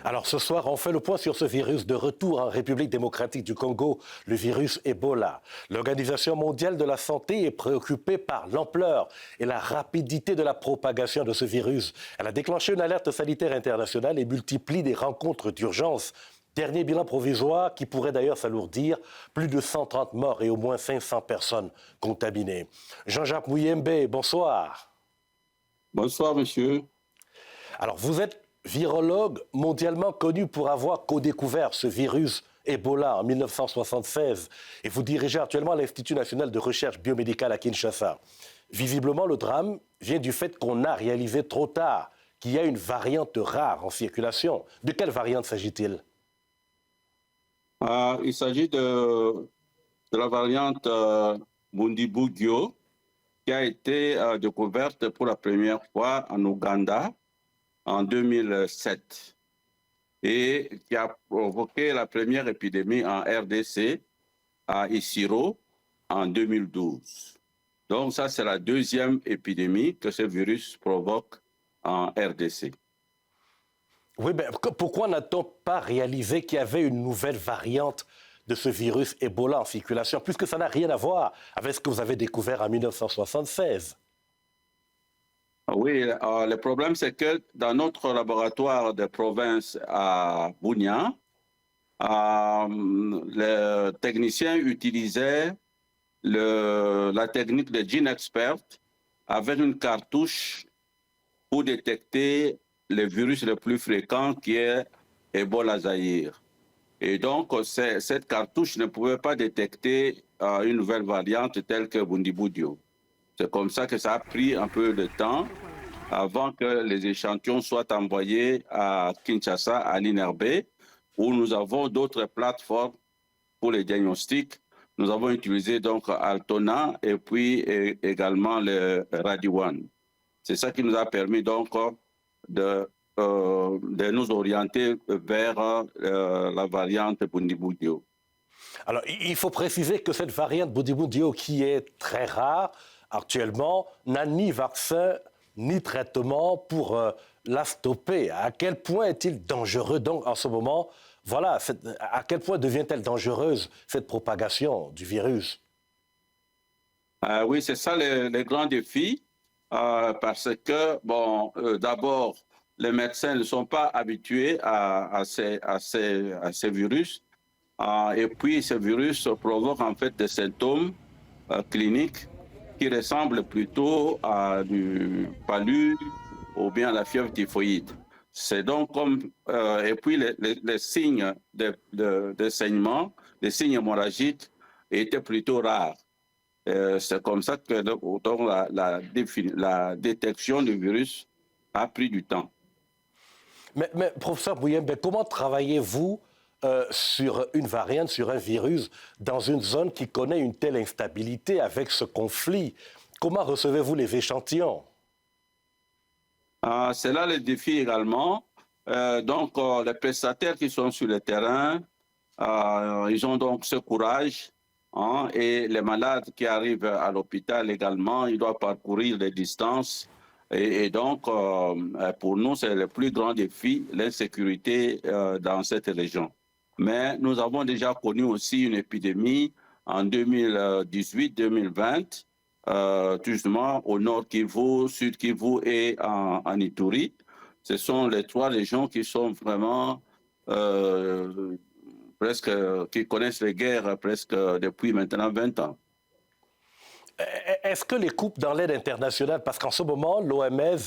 Alors ce soir, on fait le point sur ce virus de retour en République démocratique du Congo, le virus Ebola. L'Organisation mondiale de la santé est préoccupée par l'ampleur et la rapidité de la propagation de ce virus. Elle a déclenché une alerte sanitaire internationale et multiplie des rencontres d'urgence. Dernier bilan provisoire qui pourrait d'ailleurs s'alourdir, plus de 130 morts et au moins 500 personnes contaminées. Jean-Jacques Muyembe, bonsoir. Bonsoir, monsieur. Alors, vous êtes virologue mondialement connu pour avoir co-découvert ce virus Ebola en 1976 et vous dirigez actuellement l'Institut national de recherche biomédicale à Kinshasa. Visiblement, le drame vient du fait qu'on a réalisé trop tard qu'il y a une variante rare en circulation. De quelle variante s'agit-il? Il s'agit de la variante Bundibugyo qui a été découverte pour la première fois en Ouganda en 2007 et qui a provoqué la première épidémie en RDC à Isiro en 2012. Donc ça, c'est la deuxième épidémie que ce virus provoque en RDC. Oui, mais pourquoi n'a-t-on pas réalisé qu'il y avait une nouvelle variante de ce virus Ebola en circulation, puisque ça n'a rien à voir avec ce que vous avez découvert en 1976? Oui, le problème, c'est que dans notre laboratoire de province à Bunia, les techniciens utilisaient la technique de GeneXpert avec une cartouche pour détecter le virus le plus fréquent qui est Ebola Zaïre. Et donc, cette cartouche ne pouvait pas détecter une nouvelle variante telle que Bundibugyo. C'est comme ça que ça a pris un peu de temps avant que les échantillons soient envoyés à Kinshasa, à l'INRB, où nous avons d'autres plateformes pour les diagnostics. Nous avons utilisé donc Altona et puis également le RadiOne. C'est ça qui nous a permis donc de nous orienter vers la variante Bundibugyo. Alors, il faut préciser que cette variante Bundibugyo, qui est très rare actuellement, n'a ni vaccin ni traitement pour la stopper. À quel point est-il dangereux donc en ce moment? Voilà, à quel point devient-elle dangereuse cette propagation du virus? Oui, c'est ça le grand défi, parce que, bon, d'abord, les médecins ne sont pas habitués à ces virus. Et puis, ce virus provoque en fait des symptômes cliniques qui ressemblent plutôt à du palu ou bien à la fièvre typhoïde. C'est donc comme... et puis, les signes de saignement, les signes hémorragiques étaient plutôt rares. C'est comme ça que donc, la détection du virus a pris du temps. Mais professeur Muyembe, comment travaillez-vous sur une variante, sur un virus, dans une zone qui connaît une telle instabilité avec ce conflit? Comment recevez-vous les échantillons? C'est là le défi également. Donc, les prestataires qui sont sur le terrain, ils ont donc ce courage. Hein, et les malades qui arrivent à l'hôpital également, ils doivent parcourir des distances. Et donc, pour nous, c'est le plus grand défi, l'insécurité dans cette région. Mais nous avons déjà connu aussi une épidémie en 2018-2020, justement au nord Kivu, sud Kivu et en Ituri. Ce sont les trois régions qui sont vraiment qui connaissent les guerres presque depuis maintenant 20 ans. Est-ce que les coupes dans l'aide internationale, parce qu'en ce moment, l'OMS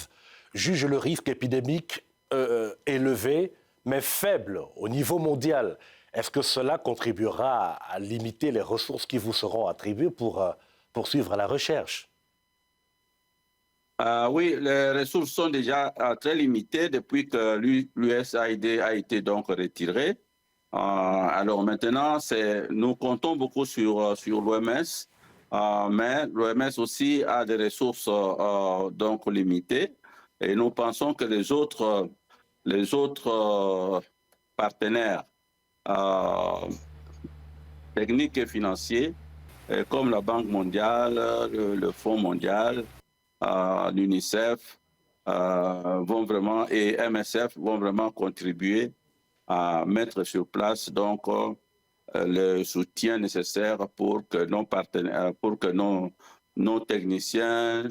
juge le risque épidémique élevé, mais faible au niveau mondial, est-ce que cela contribuera à limiter les ressources qui vous seront attribuées pour poursuivre la recherche? Oui, les ressources sont déjà très limitées depuis que l'USAID a été donc retiré. Alors maintenant, nous comptons beaucoup sur l'OMS, mais l'OMS aussi a des ressources donc limitées. Et nous pensons que les autres partenaires techniques et financiers, comme la Banque mondiale, le Fonds mondial, l'UNICEF vont vraiment, et MSF vont vraiment contribuer à mettre sur place donc le soutien nécessaire pour que nos partenaires, pour que nos techniciens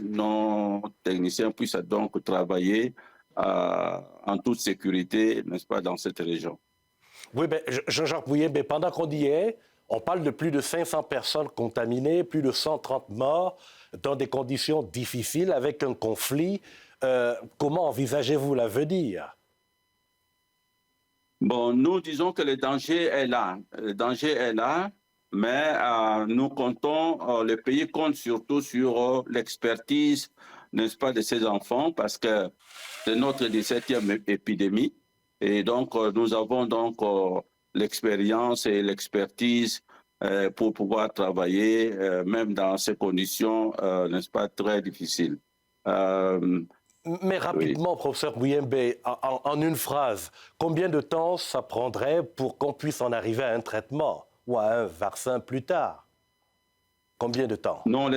puissent donc travailler en toute sécurité, n'est-ce pas, dans cette région. Oui, ben, Jean-Jacques Muyembe, pendant qu'on y est, on parle de plus de 500 personnes contaminées, plus de 130 morts, dans des conditions difficiles, avec un conflit. Comment envisagez-vous l'avenir? Bon, nous disons que le danger est là. Le danger est là, mais nous comptons, le pays compte surtout sur l'expertise, n'est-ce pas, de ses enfants, parce que c'est notre 17e épidémie. Et donc, nous avons donc l'expérience et l'expertise pour pouvoir travailler, même dans ces conditions, n'est-ce pas, très difficiles. Mais rapidement, oui. Professeur Muyembe, en une phrase, combien de temps ça prendrait pour qu'on puisse en arriver à un traitement ou à un vaccin plus tard? Combien de temps? Non,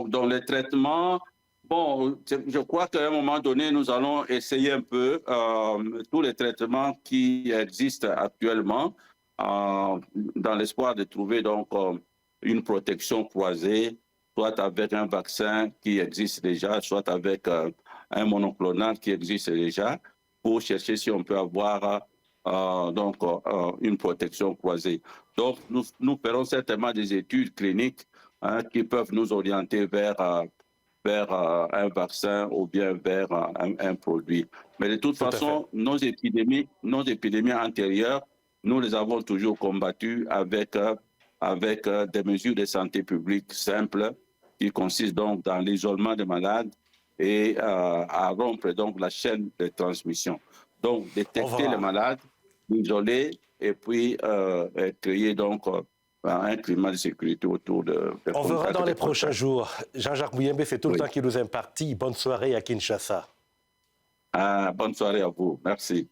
dans les traitements, bon, je crois qu'à un moment donné, nous allons essayer un peu tous les traitements qui existent actuellement dans l'espoir de trouver donc une protection croisée, soit avec un vaccin qui existe déjà, soit avec un monoclonal qui existe déjà, pour chercher si on peut avoir donc une protection croisée. Donc, nous ferons certainement des études cliniques qui peuvent nous orienter vers un vaccin ou bien vers un produit. Mais de toute façon, nos épidémies antérieures, nous les avons toujours combattues avec des mesures de santé publique simples qui consistent donc dans l'isolement des malades et à rompre donc la chaîne de transmission. Donc, détecter les malades, l'isoler et puis créer donc un climat de sécurité autour de... On verra dans les prochains jours. Jean-Jacques Muyembe, c'est tout le temps qui nous est imparti. Bonne soirée à Kinshasa. Bonne soirée à vous. Merci.